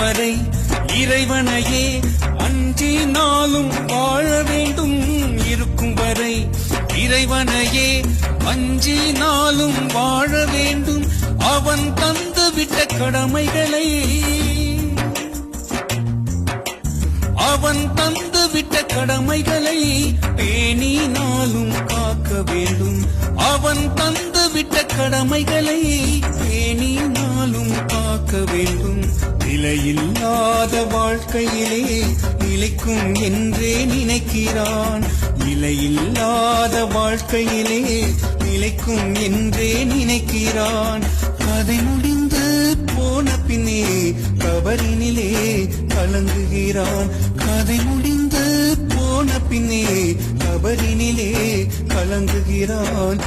வரை இறைவனையே அஞ்சி நாளும் வாழ வேண்டும். இருக்கும் வரை இறைவனையே அஞ்சி நாளும் வாழ வேண்டும். அவன் தந்து விட்ட கடமைகளை அவன் தந்து விட்ட கடமைகளை பேணி நாளும் காக்க வேண்டும். அவன் தந்து விட்ட கடமைகளை பேணி நாளும் காக்க வேண்டும். நிலையில்லாத வாழ்க்கையிலே நிலைக்கும் என்றே நினைக்கிறான். நிலையில்லாத வாழ்க்கையிலே நிலைக்கும் என்றே நினைக்கிறான். கதை முடிந்து போன பின்னே கபரினிலே கலங்குகிறான். கதை முடிந்து போன பின்னே கபரினிலே கலங்குகிறான்.